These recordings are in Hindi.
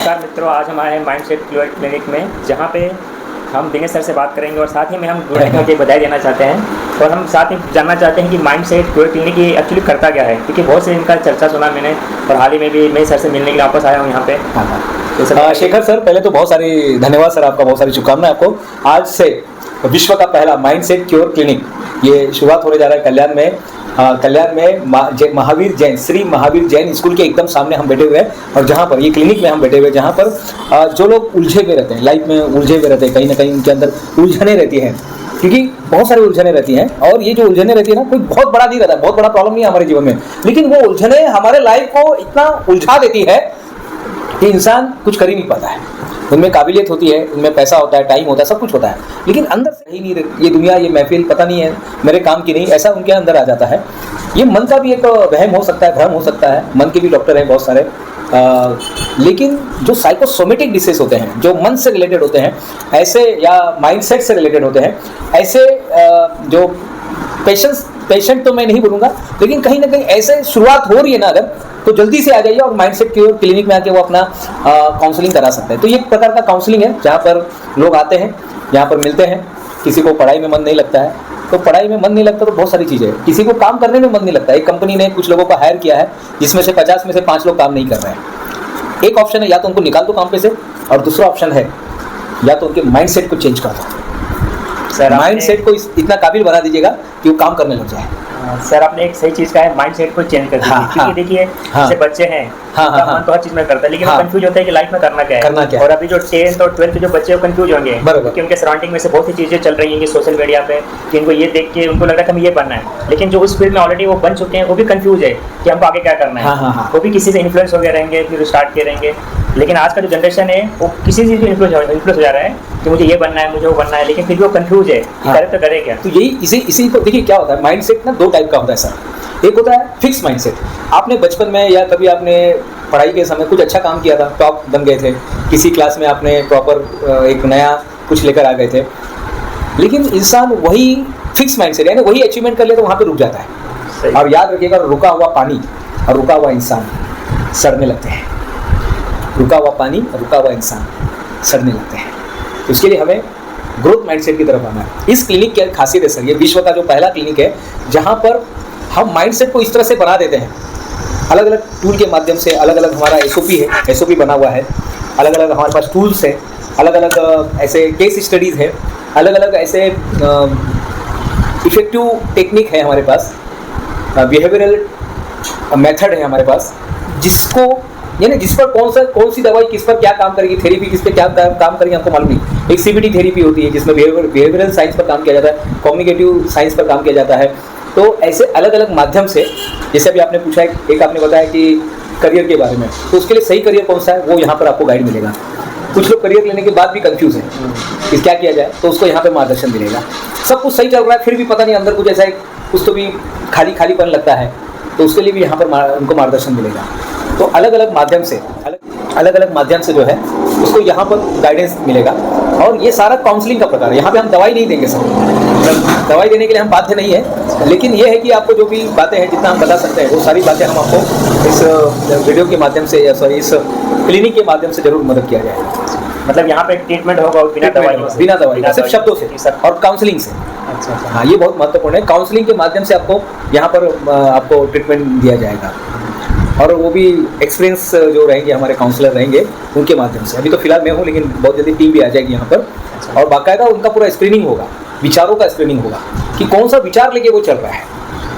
नमस्कार मित्रों, आज हम आए हैं माइंडसेट क्लिनिक में, जहाँ पे हम दिनेश सर से बात करेंगे और साथ ही में हम गुरुदेव की बधाई देना चाहते हैं और हम साथ ही जानना चाहते हैं कि माइंडसेट क्लिनिक ये एक्चुअली करता क्या है, क्योंकि बहुत से इनका चर्चा सुना मैंने और हाल ही में भी मैं सर से मिलने के लिए वापस आया हूँ यहाँ पे। तो शेखर सर, पहले तो बहुत सारी धन्यवाद सर, आपका बहुत सारी शुभकामनाएं आपको। आज से विश्व का पहला माइंडसेट क्योर क्लिनिक ये शुरुआत होने जा रहा है कल्याण में। महावीर जैन, श्री महावीर जैन स्कूल के एकदम सामने हम बैठे हुए हैं और जहाँ पर ये क्लिनिक में हम बैठे हुए हैं, जहाँ पर जो लोग उलझे हुए रहते हैं, लाइफ में उलझे हुए रहते हैं, कहीं ना कहीं उनके अंदर उलझने रहती हैं, क्योंकि बहुत सारी उलझने रहती हैं। और ये जो उलझने रहती है ना, कोई बहुत बड़ा नहीं रहता, बहुत बड़ा प्रॉब्लम नहीं है हमारे जीवन में, लेकिन वो उलझने हमारे लाइफ को इतना उलझा देती है कि इंसान कुछ कर ही नहीं पाता है। उनमें काबिलियत होती है, उनमें पैसा होता है, टाइम होता है, सब कुछ होता है, लेकिन अंदर से ही नहीं, ये दुनिया, ये महफिल पता नहीं है मेरे काम की नहीं, ऐसा उनके अंदर आ जाता है। ये मन का भी एक वहम हो सकता है, भ्रम हो सकता है। मन के भी डॉक्टर हैं बहुत सारे, लेकिन जो साइकोसोमेटिक डिसीज होते हैं, जो मन से रिलेटेड होते हैं ऐसे, या माइंडसेट से रिलेटेड होते हैं ऐसे, जो पेशेंट तो मैं नहीं बोलूँगा, लेकिन कहीं ना कहीं ऐसे शुरुआत हो रही है ना अगर, तो जल्दी से आ जाइए और माइंडसेट क्योर क्लिनिक में आके वो अपना काउंसलिंग करा सकते हैं। तो ये एक प्रकार का काउंसलिंग है जहाँ पर लोग आते हैं, यहाँ पर मिलते हैं। किसी को पढ़ाई में मन नहीं लगता है, तो पढ़ाई में मन नहीं लगता तो बहुत सारी चीज़ें, किसी को काम करने में मन नहीं लगता है। एक कंपनी ने कुछ लोगों को हायर किया है, जिसमें से 50 में से 5 लोग काम नहीं कर रहे हैं। एक ऑप्शन है, या तो उनको निकाल दो काम पे से, और दूसरा ऑप्शन है या तो उनके माइंडसेट को चेंज कर दो। सर, माइंडसेट को इतना काबिल बना दीजिएगा कि वो काम करने लग जाए। सर, आपने एक सही चीज़ का है, माइंडसेट को चेंज कर दीजिए। क्योंकि देखिए, जैसे बच्चे हैं, मन तो हर चीज़ में करता है, लेकिन वो कंफ्यूज होता है कि लाइफ में करना क्या है। और अभी जो 10th और 12th जो बच्चे वो कंफ्यूज होंगे, क्योंकि उनके सराउंडिंग में से बहुत सी चीज़ें चल रही हैं सोशल मीडिया पे, कि इनको ये देख के उनको लग रहा है कि हमें ये बनना है, लेकिन जो उस फील्ड में ऑलरेडी वो बन चुके हैं वो भी कंफ्यूज है कि हमको आगे क्या करना है। वो भी किसी से इन्फ्लुएंस हो गए रहेंगे, फिर स्टार्ट किए रहेंगे। लेकिन आज का जो जनरेशन है वो किसी चीज़ में इन्फ्लुएंस हो जा रहा है कि मुझे ये बनना है, मुझे वो बनना है, लेकिन फिर भी वो कंफ्यूज है कि करे तो करे क्या। तो यही इसी को देखिए क्या होता है, माइंडसेट ना 2 टाइप का होता है सर। एक होता है फिक्स माइंडसेट। आपने बचपन में या कभी आपने पढ़ाई के समय कुछ अच्छा काम किया था, टॉप बन गए थे, किसी क्लास में आपने प्रॉपर एक नया कुछ लेकर आ गए थे, लेकिन इंसान वही फिक्स माइंडसेट यानी वही अचीवमेंट कर ले तो वहाँ पे रुक जाता है। और याद रखिएगा, रुका हुआ पानी और रुका हुआ इंसान सड़ने लगते हैं। रुका हुआ पानी और रुका हुआ इंसान सड़ने लगते हैं। तो उसके लिए हमें ग्रोथ माइंडसेट की तरफ आना है। इस क्लिनिक की खासियत है सर, ये विश्व का जो पहला क्लिनिक है जहाँ पर हम माइंडसेट को इस तरह से बना देते हैं, अलग अलग टूल के माध्यम से। अलग अलग हमारा एसओपी है, एसओपी बना हुआ है, अलग अलग हमारे पास टूल्स है, अलग अलग ऐसे केस स्टडीज़ है, अलग अलग ऐसे इफेक्टिव टेक्निक है हमारे पास, बिहेवियरल मेथड है हमारे पास, जिसको यानी जिस पर कौन सी दवाई किस पर क्या काम करेगी, थेरेपी किस पे क्या काम करेगी हमको मालूम नहीं। एक सीबीटी थेरेपी होती है जिसमें बिहेवियरल साइंस पर काम किया जाता है, कम्युनिकेटिव साइंस पर काम किया जाता है। तो ऐसे अलग अलग माध्यम से, जैसे अभी आपने पूछा, एक आपने बताया कि करियर के बारे में, तो उसके लिए सही करियर कौन सा है वो यहाँ पर आपको गाइड मिलेगा। कुछ लोग करियर लेने के बाद भी कंफ्यूज हैं कि क्या किया जाए, तो उसको यहाँ पे मार्गदर्शन मिलेगा। सब कुछ सही चल रहा है, फिर भी पता नहीं अंदर कुछ ऐसा है, कुछ तो भी खालीपन लगता है, तो उसके लिए भी यहाँ पर उनको मार्गदर्शन मिलेगा। तो अलग अलग माध्यम से जो है उसको यहाँ पर गाइडेंस मिलेगा। और ये सारा काउंसलिंग का प्रकार है। यहाँ पे हम दवाई नहीं देंगे सर, दवाई देने के लिए हम बाध्य नहीं है, लेकिन ये है कि आपको जो भी बातें हैं, जितना हम बता सकते हैं वो सारी बातें हम आपको इस वीडियो के माध्यम से, या सॉरी इस क्लिनिक के माध्यम से जरूर मदद किया जाएगा। मतलब यहाँ पे ट्रीटमेंट होगा बिना दवाई, सिर्फ शब्दों से और काउंसलिंग से। अच्छा। हाँ, ये बहुत महत्वपूर्ण है। काउंसलिंग के माध्यम से आपको यहाँ पर आपको ट्रीटमेंट दिया जाएगा, और वो भी एक्सपीरियंस जो रहेंगे, हमारे काउंसलर रहेंगे, उनके माध्यम से। अभी तो फिलहाल मैं हूँ, लेकिन बहुत जल्दी टीम भी आ जाएगी यहाँ पर, और बाकायदा उनका पूरा स्क्रीनिंग होगा, विचारों का स्क्रीनिंग होगा कि कौन सा विचार लेके वो चल रहा है।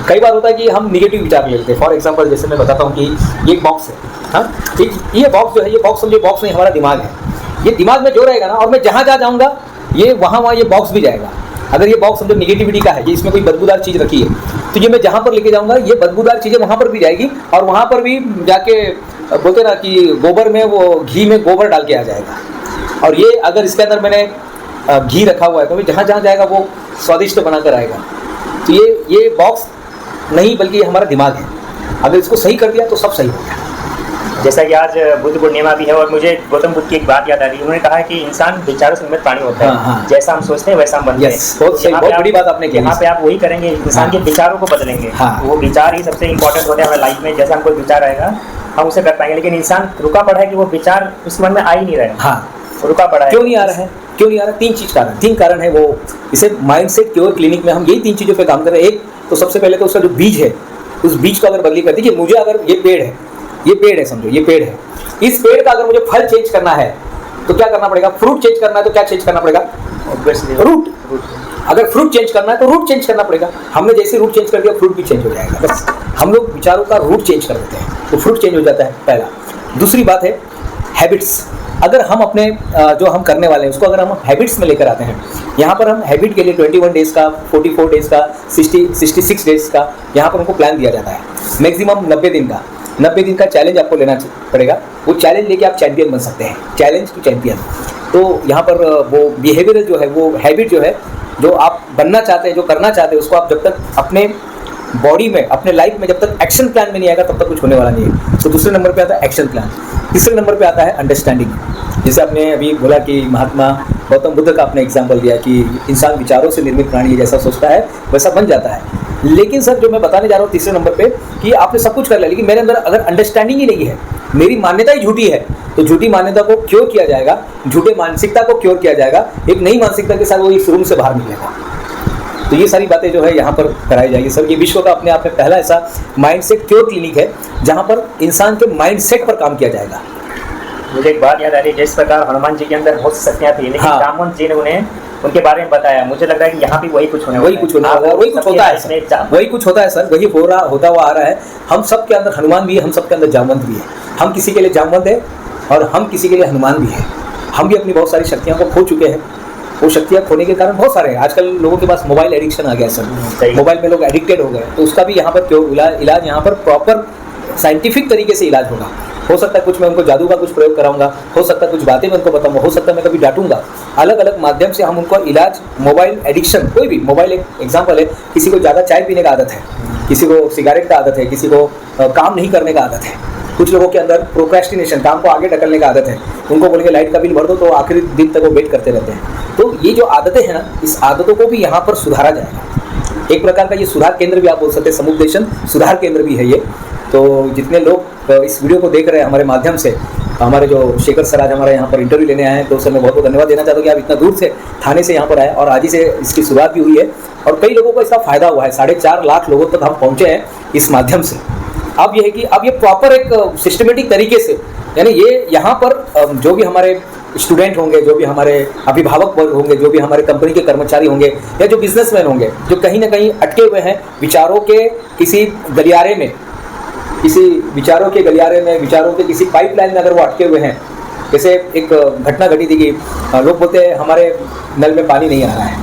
कई बार होता है कि हम निगेटिव विचार ले लेते हैं। फॉर एग्जाम्पल, जैसे मैं बताता हूँ कि ये एक बॉक्स है, हाँ, ये बॉक्स जो है, ये बॉक्स समझिए बॉक्स नहीं, हमारा दिमाग है। ये दिमाग में जो रहेगा ना, और मैं जहाँ जाऊँगा ये वहाँ ये बॉक्स भी जाएगा। अगर ये बॉक्स समझो निगेटिविटी का है, कि इसमें कोई बदबूदार चीज़ रखी है, तो ये मैं जहाँ पर लेके जाऊँगा ये बदबूदार चीज़ें वहाँ पर भी जाएगी, और वहाँ पर भी जाके बोलते ना कि गोबर में वो घी में गोबर डाल के आ जाएगा। और ये अगर इसके अंदर मैंने घी रखा हुआ है, तो जहाँ जाएगा वो स्वादिष्ट बनाकर आएगा। तो ये बॉक्स नहीं, बल्कि ये हमारा दिमाग है। अगर इसको सही कर दिया तो सब सही हो गया। जैसा कि आज बुद्ध पूर्णिमा भी है, और मुझे गौतम बुद्ध की एक बात याद आ रही है। उन्होंने कहा है कि इंसान विचारों से निर्मित प्राणी होता है। जैसा हम सोचते हैं वैसा हम बनते हैं। बहुत बड़ी बात आपने की। यहाँ पे आप वही करेंगे, इंसान के विचारों को बदलेंगे। वो विचार ही सबसे इंपॉर्टेंट होता है हमारे लाइफ में। जैसा हमको विचार आएगा हम उसे कर पाएंगे। लेकिन इंसान रुका पड़ा है कि वो विचार उसके मन में आ ही नहीं रहे। हाँ, रुका पड़ा है। क्यों नहीं आ रहा है? क्यों नहीं आ रहा? तीन कारण है। वो इसे माइंडसेट क्योर क्लिनिक में हम यही 3 चीज़ों पे काम कर रहे हैं। एक तो सबसे पहले तो उसका जो बीज है, उस बीज को अगर बदली कर दी कि मुझे अगर ये पेड़ है समझो, ये पेड़ है, इस पेड़ का अगर मुझे फल चेंज करना है तो क्या करना पड़ेगा? फ्रूट चेंज करना है तो क्या चेंज करना पड़ेगा? रूट। अगर फ्रूट चेंज करना है तो रूट चेंज करना पड़ेगा। हमने जैसे रूट चेंज कर दिया, फ्रूट भी चेंज हो जाएगा। बस हम लोग विचारों का रूट चेंज कर देते हैं तो फ्रूट चेंज हो जाता है, पहला। दूसरी बात है हैबिट्स। अगर हम अपने जो हम करने वाले हैं उसको अगर हम हैबिट्स में लेकर आते हैं, यहाँ पर हम हैबिट के लिए 21 डेज़ का, 44 डेज़ का, 66 डेज़ का यहाँ पर हमको प्लान दिया जाता है। मैक्सिमम 90 दिन का 90 दिन का चैलेंज आपको लेना पड़ेगा। वो चैलेंज लेके आप चैंपियन बन सकते हैं, चैलेंज टू चैंपियन। तो यहाँ पर वो बिहेवियरल जो है, वो हैबिट जो है, जो आप बनना चाहते हैं, जो करना चाहते हैं, उसको आप जब तक अपने बॉडी में, अपने लाइफ में जब तक एक्शन प्लान में नहीं आएगा तब तक कुछ होने वाला नहीं है। तो दूसरे नंबर पे आता है एक्शन प्लान। तीसरे नंबर पे आता है अंडरस्टैंडिंग। जैसे आपने अभी बोला कि महात्मा गौतम बुद्ध का आपने एग्जाम्पल दिया कि इंसान विचारों से निर्मित प्राणी है, जैसा सोचता है वैसा बन जाता है। लेकिन सर जो मैं बताने जा रहा हूँ तीसरे नंबर पे कि आपने सब कुछ कर लिया लेकिन मेरे अंदर अगर अंडरस्टैंडिंग ही नहीं है, मेरी मान्यता ही झूठी है, तो झूठी मान्यता को क्योर किया जाएगा, झूठे मानसिकता को क्योर किया जाएगा, एक नई मानसिकता के साथ वो इस रूम से बाहर निकलेगा। तो ये सारी बातें जो है यहाँ पर कराई जाएगी सर। ये विश्व का अपने आप में पहला ऐसा माइंडसेट क्योर क्लिनिक है जहाँ पर इंसान के माइंडसेट पर काम किया जाएगा। मुझे एक बात याद आ रही है, जिस प्रकार हनुमान जी के अंदर बहुत शक्तियाँ थी, लेकिन हाँ। जामवंत जी ने उन्हें उनके बारे में बताया। मुझे लग रहा है कि यहाँ भी वही कुछ होने वाला है, वही कुछ होता है, वही कुछ होता है सर, वही होता हुआ आ रहा है। हम सब के अंदर हनुमान भी है, हम सब के अंदर जामवंत भी है। हम किसी के लिए जामवंत है और हम किसी के लिए हनुमान भी है। हम भी अपनी बहुत सारी शक्तियों को खो चुके हैं। वो शक्तियाँ खोने के कारण बहुत सारे हैं। आजकल लोगों के पास मोबाइल एडिक्शन आ गया सर, मोबाइल में लोग एडिक्टेड हो गए। तो उसका भी यहाँ पर क्यों इलाज यहाँ पर प्रॉपर साइंटिफिक तरीके से इलाज होगा। हो सकता है कुछ मैं उनको जादू का कुछ प्रयोग कराऊंगा, हो सकता है कुछ बातें मैं उनको बताऊंगा, हो सकता है मैं कभी डांटूंगा। अलग अलग माध्यम से हम उनको इलाज, मोबाइल एडिक्शन, कोई भी मोबाइल एक एग्जाम्पल है। किसी को ज़्यादा चाय पीने का आदत है, किसी को सिगरेट का आदत है, किसी को काम नहीं करने का आदत है, कुछ लोगों के अंदर प्रोक्रेस्टिनेशन, काम को आगे ढकलने का आदत है। उनको बोलेंगे लाइट का बिल भर दो तो आखिरी दिन तक वो वेट करते रहते हैं। तो ये जो आदतें हैं ना, इस आदतों को भी यहाँ पर सुधारा जाएगा। एक प्रकार का ये सुधार केंद्र भी आप बोल सकते हैं, समुपदेशन सुधार केंद्र भी है ये। तो जितने लोग इस वीडियो को देख रहे हैं हमारे माध्यम से, हमारे जो शेखर सर आज हमारे यहाँ पर इंटरव्यू लेने आए हैं, तो सर मैं बहुत बहुत धन्यवाद देना चाहता हूँ कि आप इतना दूर से थाने से यहाँ पर आए और आज ही से इसकी शुरुआत भी हुई है और कई लोगों को इसका फायदा हुआ है। 4.5 लाख लोगों तक हम पहुँचे हैं इस माध्यम से। अब ये है कि अब ये प्रॉपर एक सिस्टमेटिक तरीके से, यानी ये यहाँ पर जो भी हमारे स्टूडेंट होंगे, जो भी हमारे अभिभावक वर्ग होंगे, जो भी हमारे कंपनी के कर्मचारी होंगे या जो बिजनेसमैन होंगे, जो कहीं ना कहीं अटके हुए हैं विचारों के किसी गलियारे में, विचारों के किसी पाइपलाइन में अगर वो अटके हुए हैं। जैसे एक घटना घटी थी कि लोग बोलते हैं हमारे नल में पानी नहीं आ रहा है,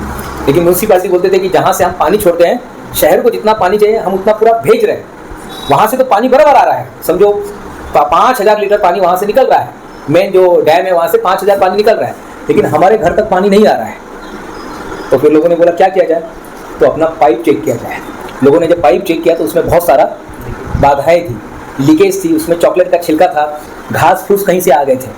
लेकिन म्यूनसिपालिटी बोलते थे कि जहाँ से हम पानी छोड़ते हैं, शहर को जितना पानी चाहिए हम उतना पूरा भेज रहे हैं, वहाँ से तो पानी बराबर आ रहा है। समझो 5000 लीटर पानी वहाँ से निकल रहा है, मेन जो डैम है वहाँ से 5000 पानी निकल रहा है, लेकिन हमारे घर तक पानी नहीं आ रहा है। तो फिर लोगों ने बोला क्या किया जाए, तो अपना पाइप चेक किया जाए। लोगों ने जब पाइप चेक किया तो उसमें बहुत सारा बाधाएं थी, लीकेज थी, उसमें चॉकलेट का छिलका था, घास फूस कहीं से आ गए थे,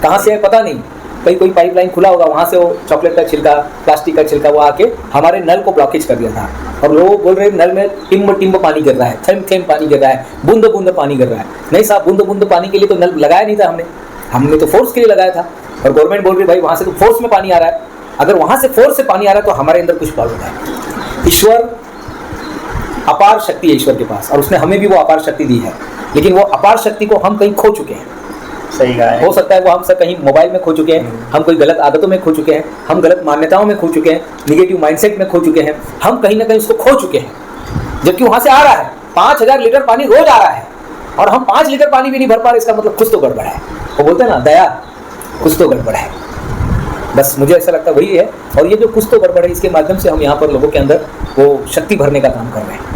कहाँ से है पता नहीं, कहीं कोई पाइपलाइन खुला होगा, वहाँ से वो चॉकलेट का छिलका, प्लास्टिक का छिलका वो आके हमारे नल को ब्लॉकेज कर दिया था। और लोग बोल रहे हैं नल में टिम्ब पानी गिर रहा है, थेम पानी गिर रहा है, बूंद बूंद पानी गिर रहा है। नहीं साहब, बूंद पानी के लिए तो नल लगाया नहीं था हमने तो फोर्स के लिए लगाया था। और गवर्नमेंट बोल रही भाई वहाँ से तो फोर्स में पानी आ रहा है। अगर वहाँ से फोर्स से पानी आ रहा है तो हमारे अंदर कुछ प्रॉब्लम है। ईश्वर अपार शक्ति है ईश्वर के पास, और उसने हमें भी वो अपार शक्ति दी है, लेकिन वो अपार शक्ति को हम कहीं खो चुके हैं। सही कहा है। हो सकता है वो हम सब कहीं मोबाइल में खो चुके हैं, हम कोई गलत आदतों में खो चुके हैं, हम गलत मान्यताओं में खो चुके हैं, निगेटिव माइंडसेट में खो चुके हैं, हम कहीं ना कहीं उसको खो चुके हैं। जबकि वहाँ से आ रहा है 5000 लीटर पानी रोज आ रहा है और हम 5 लीटर पानी भी नहीं भर पा रहे, इसका मतलब कुछ तो गड़बड़ है। वो बोलते हैं ना दया, कुछ तो गड़बड़ है। बस मुझे ऐसा लगता है वही है। और ये जो कुछ तो गड़बड़ है, इसके माध्यम से हम यहाँ पर लोगों के अंदर वो शक्ति भरने का काम कर रहे हैं।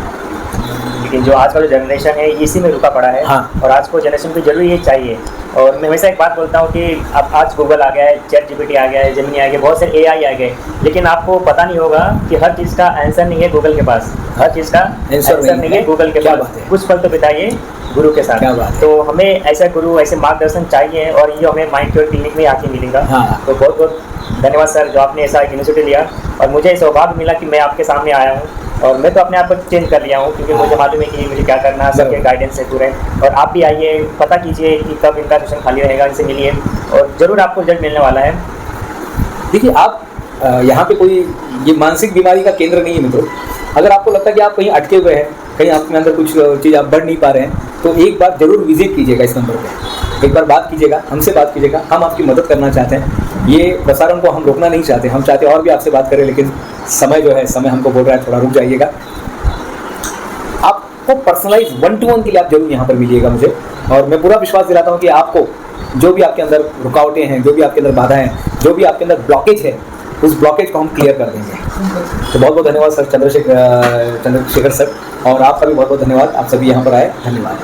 लेकिन जो आज का जो जनरेशन है इसी में रुका पड़ा है। हाँ। और आज को जनरेशन को जरूर ये चाहिए। और मैं हमेशा एक बात बोलता हूँ कि अब आज गूगल आ गया है, चैट जीपीटी आ गया है, जेमिनी आ गया, बहुत सारे एआई आ गए, लेकिन आपको पता नहीं होगा कि हर चीज़ का आंसर नहीं है गूगल के पास, हर चीज़ का आंसर नहीं है गूगल के पास। कुछ पल तो बिताइए गुरु के साथ। तो हमें ऐसा गुरु, ऐसे मार्गदर्शन चाहिए, और ये हमें माइंड क्योर क्लिनिक में आके मिलेगा। हाँ। तो बहुत बहुत धन्यवाद सर जो आपने ऐसा इनिशिएटिव लिया, और मुझे सौभाग्य मिला कि मैं आपके सामने आया हूँ और मैं तो अपने आप को चेंज कर लिया हूँ, क्योंकि मुझे मालूम है कि मुझे क्या करना है, सबके गाइडेंस से पूरे। और आप भी आइए, पता कीजिए कि कब इनका सेशन खाली रहेगा, इनसे मिलिए और ज़रूर आपको रिजल्ट मिलने वाला है। देखिए, आप यहाँ पे कोई ये मानसिक बीमारी का केंद्र नहीं है मित्रों। अगर आपको लगता है कि आप कहीं अटके हुए हैं, कहीं आपके अंदर कुछ चीज़ आप बढ़ नहीं पा रहे हैं, तो एक बार ज़रूर विजिट कीजिएगा इस नंबर पे, एक बार बात कीजिएगा, हमसे बात कीजिएगा। हम आपकी मदद करना चाहते हैं, ये प्रसारण को हम रोकना नहीं चाहते, हम चाहते हैं और भी आपसे बात करें, लेकिन समय जो है, समय हमको बोल रहा है थोड़ा रुक जाइएगा। आपको पर्सनलाइज 1-to-1 के लिए आप जरूर यहाँ पर मिलिएगा मुझे, और मैं पूरा विश्वास दिलाता हूँ कि आपको जो भी आपके अंदर रुकावटें हैं, जो भी आपके अंदर बाधाएं हैं, जो भी आपके अंदर ब्लॉकेज है, उस ब्लॉकेज को हम क्लियर कर देंगे। तो बहुत बहुत धन्यवाद सर, चंद्रशेखर सर, और आपका भी बहुत बहुत धन्यवाद, आप सभी यहाँ पर आए, धन्यवाद।